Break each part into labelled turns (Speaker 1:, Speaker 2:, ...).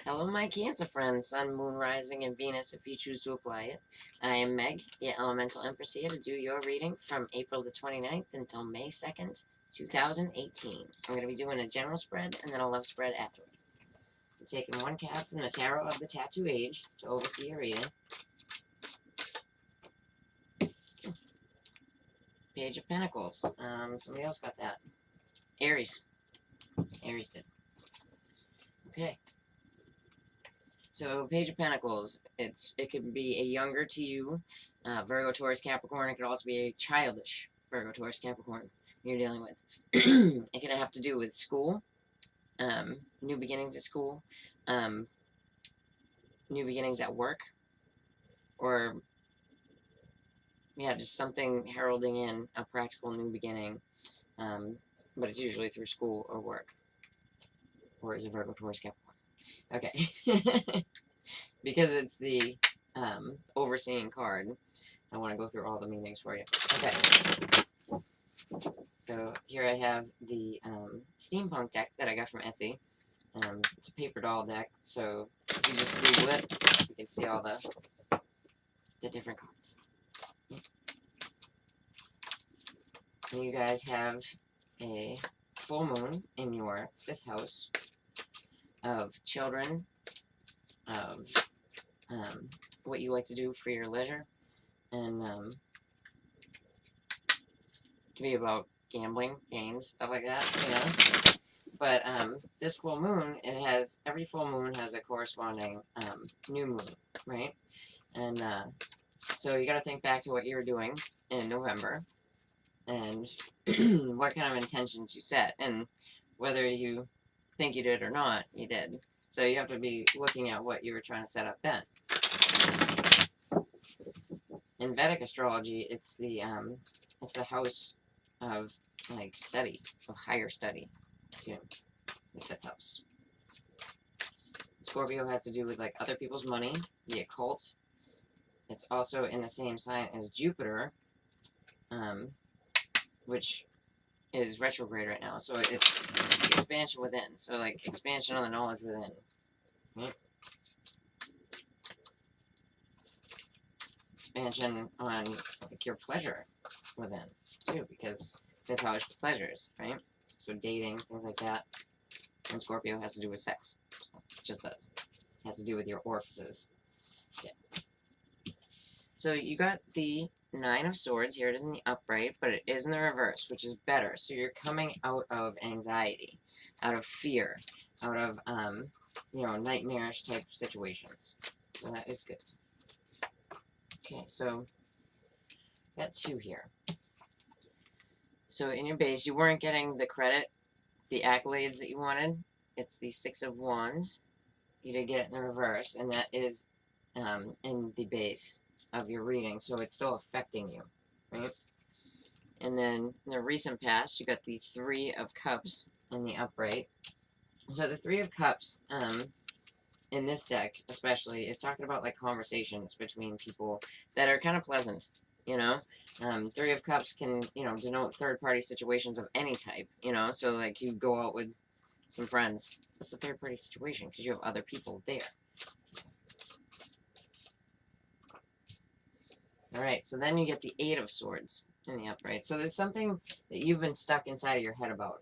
Speaker 1: Hello, my Cancer friends, Sun, Moon, Rising, and Venus if you choose to apply it. I am Meg, your Elemental Empress here to do your reading from April the 29th until May 2nd, 2018. I'm going to be doing a general spread and then a love spread afterward. So taking one card from the Tarot of the Tattoo Age to oversee your reading. Page of Pentacles. Somebody else got that. Aries. Aries did. Okay. So, Page of Pentacles, it could be a younger to you, Virgo, Taurus, Capricorn. It could also be a childish Virgo, Taurus, Capricorn you're dealing with. It could have to do with school, new beginnings at school, new beginnings at work, or, yeah, just something heralding in a practical new beginning, but it's usually through school or work, or is it Virgo, Taurus, Capricorn? Okay. Because it's the overseeing card, I want to go through all the meanings for you. Okay. So here I have the steampunk deck that I got from Etsy. It's a paper doll deck, so if you just Google it, you can see all the different cards. And you guys have a full moon in your 5th house of children, of what you like to do for your leisure, and it can be about gambling, gains, stuff like that, you know. But this full moon, every full moon has a corresponding new moon, right? And so you got to think back to what you were doing in November, and what kind of intentions you set, and whether you think you did or not, you did. So you have to be looking at what you were trying to set up then. In Vedic astrology, it's the house of like study, of higher study, too. The 5th house. Scorpio has to do with like other people's money, the occult. It's also in the same sign as Jupiter, which is retrograde right now. So it's expansion within. So like expansion on the knowledge within. Right? Expansion on like your pleasure within too, because 5th house pleasures, right? So dating, things like that. And Scorpio has to do with sex. So it just does. It has to do with your orifices. Okay. So you got the 9 of Swords. Here it is in the upright, but it is in the reverse, which is better. So you're coming out of anxiety, out of fear, out of, nightmarish type situations. So that is good. Okay, so got 2 here. So in your base, you weren't getting the credit, the accolades that you wanted. It's the 6 of Wands. You did get it in the reverse, and that is in the base of your reading, so it's still affecting you, right? And then in the recent past, you got the 3 of Cups in the upright. So the 3 of Cups, in this deck especially, is talking about like conversations between people that are kind of pleasant, you know. 3 of Cups can, denote third-party situations of any type, so like you go out with some friends. It's a third-party situation because you have other people there. Alright, so then you get the 8 of Swords in the upright. So there's something that you've been stuck inside of your head about.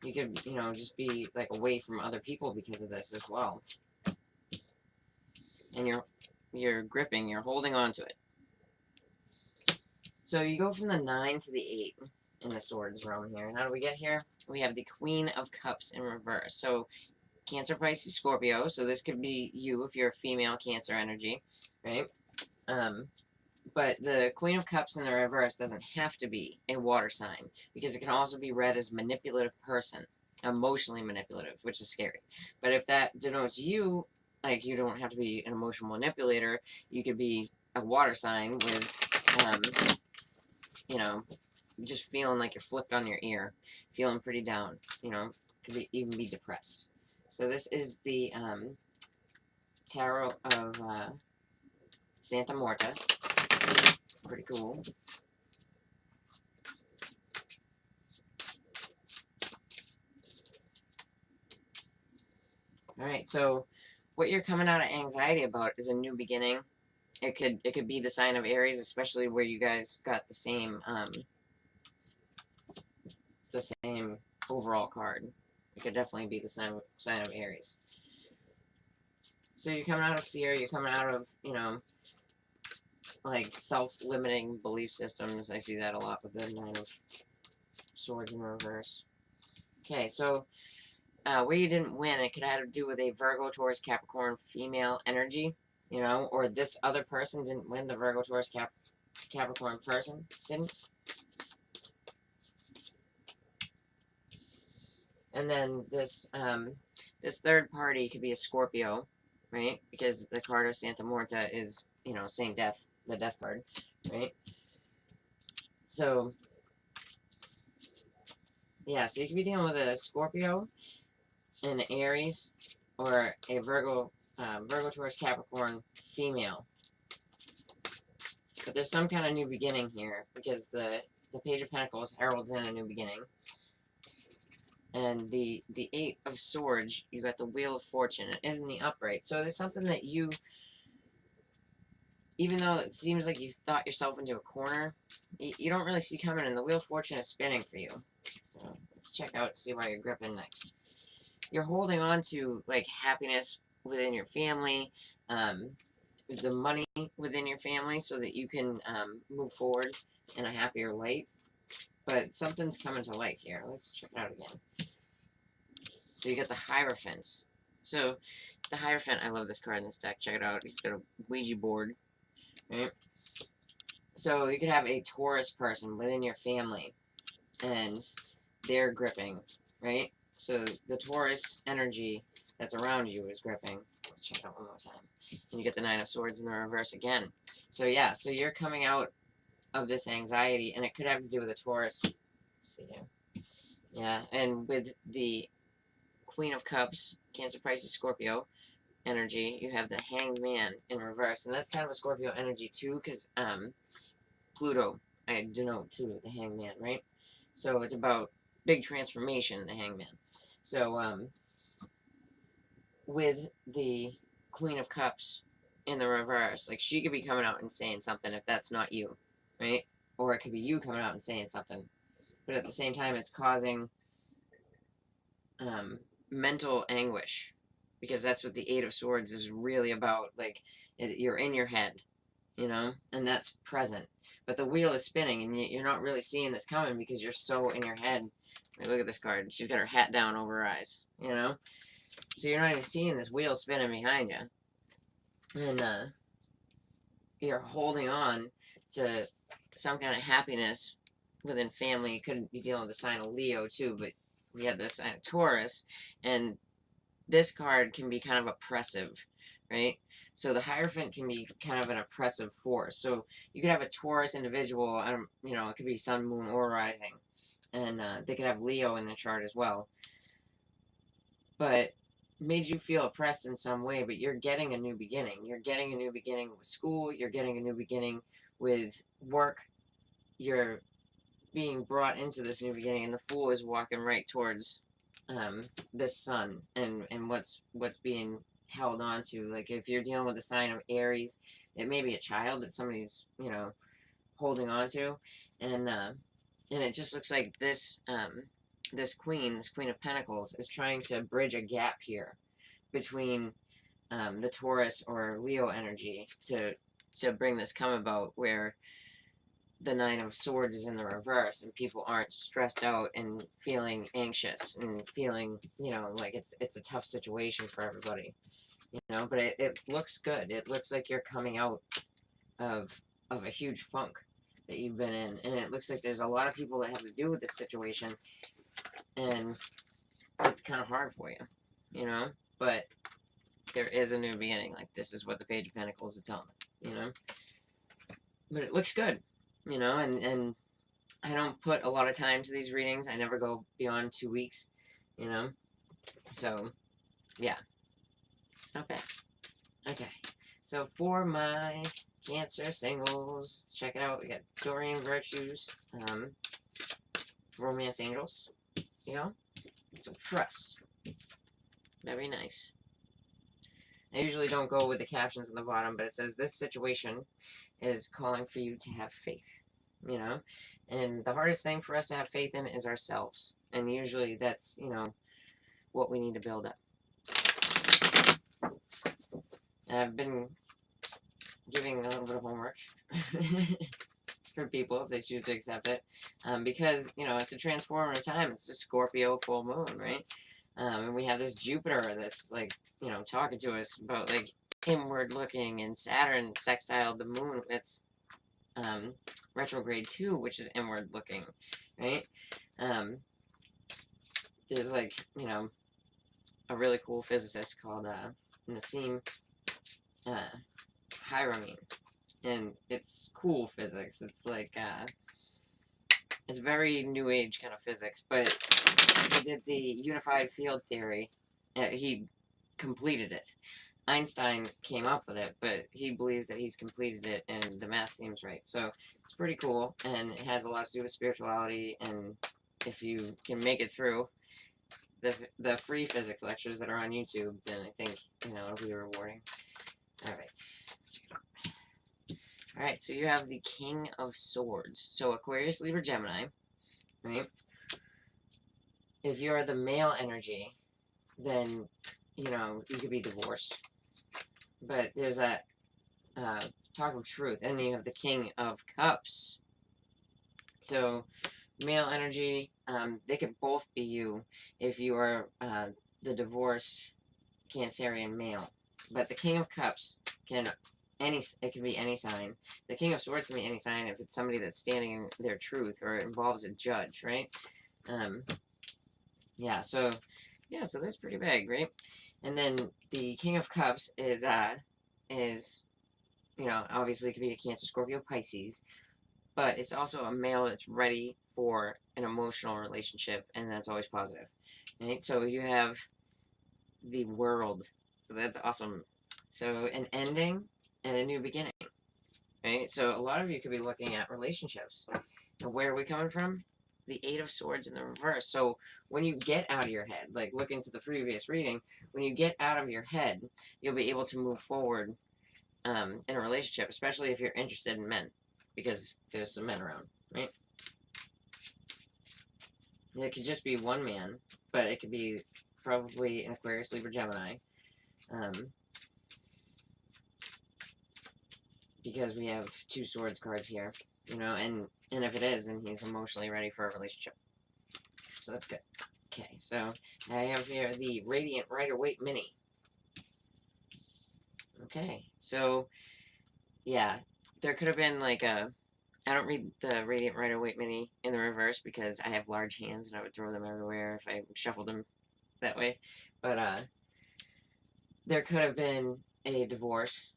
Speaker 1: You could, just be like away from other people because of this as well. And you're gripping, you're holding on to it. So you go from the 9 to the 8 in the Swords realm here. And how do we get here? We have the Queen of Cups in reverse. So Cancer, Pisces, Scorpio. So this could be you if you're a female Cancer energy, right? But the Queen of Cups in the reverse doesn't have to be a water sign, because it can also be read as manipulative person, emotionally manipulative, which is scary. But if that denotes you, like you don't have to be an emotional manipulator, you could be a water sign with, just feeling like you're flipped on your ear, feeling pretty down, could even be depressed. So this is the Tarot of Santa Morta. Pretty cool. Alright, so what you're coming out of anxiety about is a new beginning. It could be the sign of Aries, especially where you guys got the same overall card. It could definitely be the sign of Aries. So you're coming out of fear, you're coming out of, like self-limiting belief systems. I see that a lot with the Nine of Swords in reverse. Okay, so where you didn't win, it could have to do with a Virgo, Taurus, Capricorn female energy, or this other person didn't win, the Virgo, Taurus, Capricorn person didn't. And then this third party could be a Scorpio, right? Because the card of Santa Morta is, Saint Death, the Death card, right? So, yeah, so you could be dealing with a Scorpio, an Aries, or a Virgo, Taurus, Capricorn female. But there's some kind of new beginning here, because the Page of Pentacles heralds in a new beginning. And the Eight of Swords, you got the Wheel of Fortune. It is in the upright. So there's something that you, even though it seems like you've thought yourself into a corner, you don't really see coming, and the Wheel of Fortune is spinning for you. So let's check out, see why you're gripping next. You're holding on to, like, happiness within your family, the money within your family, so that you can move forward in a happier light. But something's coming to light here. Let's check it out again. So you got the Hierophant. So the Hierophant, I love this card in this deck. Check it out. He's got a Ouija board. Right? So you could have a Taurus person within your family, and they're gripping, right? So the Taurus energy that's around you is gripping. Let's check it out one more time. And you get the Nine of Swords in the reverse again. So yeah, so you're coming out of this anxiety, and it could have to do with a Taurus. Let's see here. Yeah, and with the Queen of Cups, Cancer, Pisces, Scorpio energy, you have the Hanged Man in reverse, and that's kind of a Scorpio energy too, because Pluto, I denote too, the Hanged Man, right? So it's about big transformation, the Hanged Man. So with the Queen of Cups in the reverse, like, she could be coming out and saying something if that's not you, right? Or it could be you coming out and saying something, but at the same time, it's causing mental anguish, because that's what the Eight of Swords is really about. Like, you're in your head, and that's present. But the wheel is spinning, and you're not really seeing this coming because you're so in your head. Like, look at this card. She's got her hat down over her eyes, So you're not even seeing this wheel spinning behind you. And you're holding on to some kind of happiness within family. You could be dealing with the sign of Leo, too, but we have the sign of Taurus, and this card can be kind of oppressive, right? So the Hierophant can be kind of an oppressive force. So you could have a Taurus individual, it could be Sun, Moon, or Rising, and they could have Leo in the chart as well. But made you feel oppressed in some way, but you're getting a new beginning. You're getting a new beginning with school. You're getting a new beginning with work. You're being brought into this new beginning, and the Fool is walking right towards this sun and what's being held on to. Like, if you're dealing with a sign of Aries, it may be a child that somebody's holding on to, and it just looks like this this Queen of Pentacles is trying to bridge a gap here between the Taurus or Leo energy to bring this come about, where the Nine of Swords is in the reverse, and people aren't stressed out and feeling anxious and feeling, like it's a tough situation for everybody, but it looks good. It looks like you're coming out of a huge funk that you've been in, and it looks like there's a lot of people that have to do with this situation, and it's kind of hard for you, but there is a new beginning. Like, this is what the Page of Pentacles is telling us, but it looks good. And I don't put a lot of time to these readings. I never go beyond 2 weeks, So, yeah, it's not bad. Okay, so for my Cancer singles, check it out. We got Doreen Virtues, Romance Angels, So trust. Very nice. I usually don't go with the captions on the bottom, but it says, this situation is calling for you to have faith, you know? And the hardest thing for us to have faith in is ourselves. And usually that's, you know, what we need to build up. And I've been giving a little bit of homework for people if they choose to accept it, because, you know, it's a transformative time. It's the Scorpio full moon, right? And we have this Jupiter that's, like, you know, talking to us about, like, inward looking, and Saturn sextile the moon. It's retrograde 2, which is inward looking, right? There's, like, you know, a really cool physicist called Nassim Haramein, and it's cool physics. It's like it's very new age kind of physics, but he did the unified field theory. He completed it. Einstein came up with it, but he believes that he's completed it, and the math seems right. So it's pretty cool, and it has a lot to do with spirituality. And if you can make it through the free physics lectures that are on YouTube, then I think, you know, it'll be rewarding. All right, let's check it out. All right, so you have the King of Swords. So Aquarius, Libra, Gemini, right? If you're the male energy, then, you know, you could be divorced. But there's that talk of truth. And then you have the King of Cups. So male energy, they could both be you if you are the divorced Cancerian male. But the King of Cups can it can be any sign. The King of Swords can be any sign if it's somebody that's standing in their truth, or it involves a judge, right? Yeah, so that's pretty big, right? And then the King of Cups is you know, obviously it could be a Cancer, Scorpio, Pisces, but it's also a male that's ready for an emotional relationship, and that's always positive, right? So you have the World, so that's awesome. So an ending and a new beginning, right? So a lot of you could be looking at relationships. And where are we coming from? The Eight of Swords in the reverse. So when you get out of your head, like looking to the previous reading, when you get out of your head, you'll be able to move forward in a relationship, especially if you're interested in men, because there's some men around, right? It could just be one man, but it could be probably an Aquarius, Libra, Gemini, because we have two swords cards here, you know, and if it is, then he's emotionally ready for a relationship. So that's good. Okay, so I have here the Radiant Rider-Waite Mini. Okay, so yeah, there could have been like a... I don't read the Radiant Rider-Waite Mini in the reverse because I have large hands and I would throw them everywhere if I shuffled them that way. But there could have been a divorce,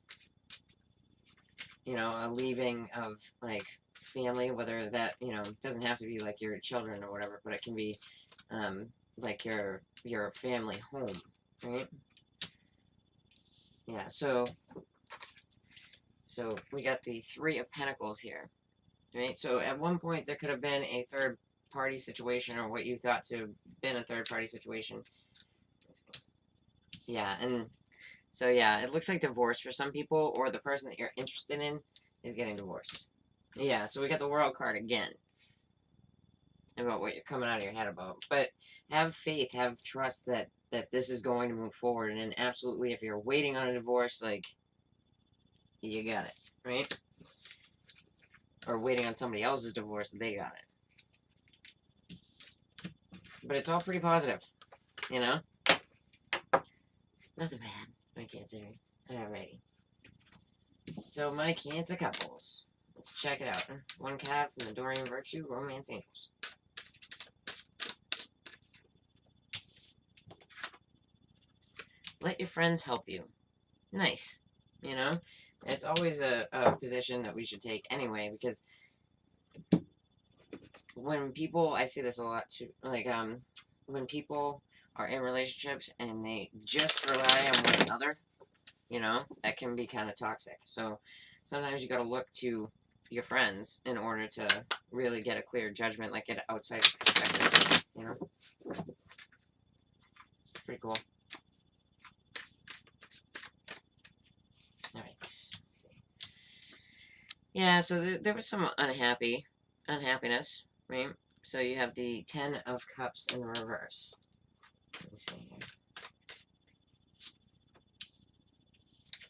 Speaker 1: you know, a leaving of, like, family, whether that, you know, doesn't have to be like your children or whatever, but it can be like your family home, right? Yeah, so we got the Three of Pentacles here, right? So at one point there could have been a third party situation, or what you thought to have been a third party situation. Yeah, and so yeah, it looks like divorce for some people, or the person that you're interested in is getting divorced. Yeah, so we got the World card again about what you're coming out of your head about. But have faith, have trust that this is going to move forward. And absolutely, if you're waiting on a divorce, like, you got it, right? Or waiting on somebody else's divorce, they got it. But it's all pretty positive, you know? Nothing bad. My Cancer. Alrighty. So my Cancer couples. Let's check it out. One card from the Dorian Virtue, Romance Angels. Let your friends help you. Nice. You know? It's always a position that we should take anyway, because when people... I see this a lot too. Like, when people are in relationships and they just rely on one another, you know, that can be kind of toxic. So sometimes you got to look to your friends in order to really get a clear judgment, like get an outside perspective, you know? It's pretty cool. Yeah, so there was some unhappiness, right? So you have the Ten of Cups in the reverse. Let's see here.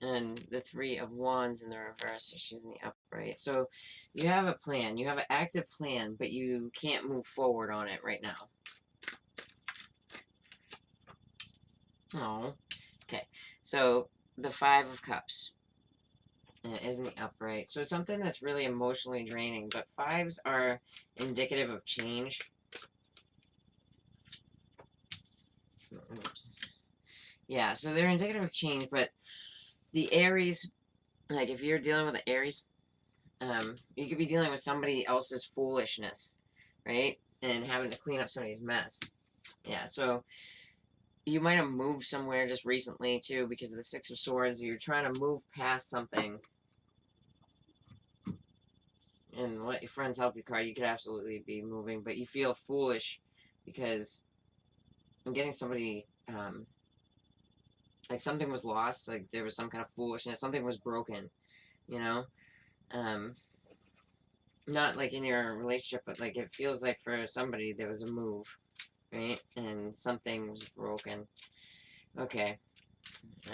Speaker 1: And the Three of Wands in the reverse, so she's in the upright. So you have a plan. You have an active plan, but you can't move forward on it right now. Oh, okay. So the Five of Cups is in the upright. So something that's really emotionally draining, but fives are indicative of change. Yeah, so they're indicative of change, but the Aries, like if you're dealing with the Aries, you could be dealing with somebody else's foolishness, right? And having to clean up somebody's mess. Yeah, so you might have moved somewhere just recently, too, because of the Six of Swords. You're trying to move past something and let your friends help you card. You could absolutely be moving, but you feel foolish because I'm getting somebody, like something was lost, like there was some kind of foolishness, something was broken, you know? Um, not like in your relationship, but like it feels like for somebody there was a move, right? And something was broken. Okay.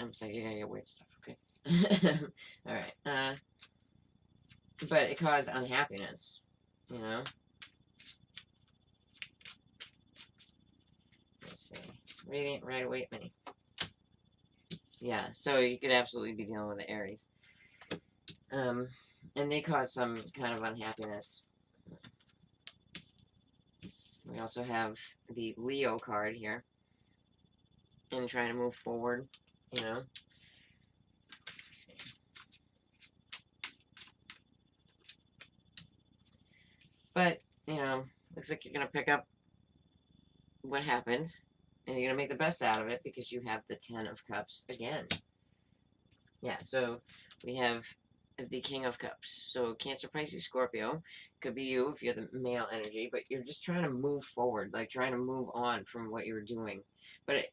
Speaker 1: I'm saying you gotta get weird stuff, okay? Alright, but it caused unhappiness, you know? Let's see. Radiant right away mini. Yeah, so you could absolutely be dealing with the Aries. And they cause some kind of unhappiness. We also have the Leo card here. And trying to move forward, you know? But, you know, looks like you're going to pick up what happened. And you're going to make the best out of it because you have the Ten of Cups again. Yeah, so we have the King of Cups. So Cancer, Pisces, Scorpio. Could be you if you're the male energy, but you're just trying to move forward, like trying to move on from what you were doing. But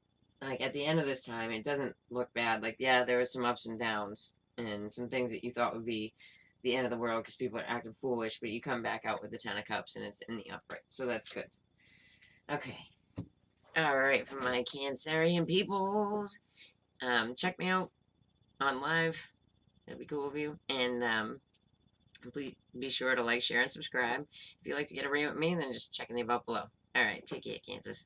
Speaker 1: like at the end of this time, it doesn't look bad. Like, yeah, there was some ups and downs and some things that you thought would be the end of the world because people are acting foolish, but you come back out with the Ten of Cups and it's in the upright. So that's good. Okay. All right, for my Cancerian peoples, check me out on live. That'd be cool of you. And please be sure to like, share, and subscribe. If you'd like to get a read with me, then just check in the above below. All right, take care, Kansas.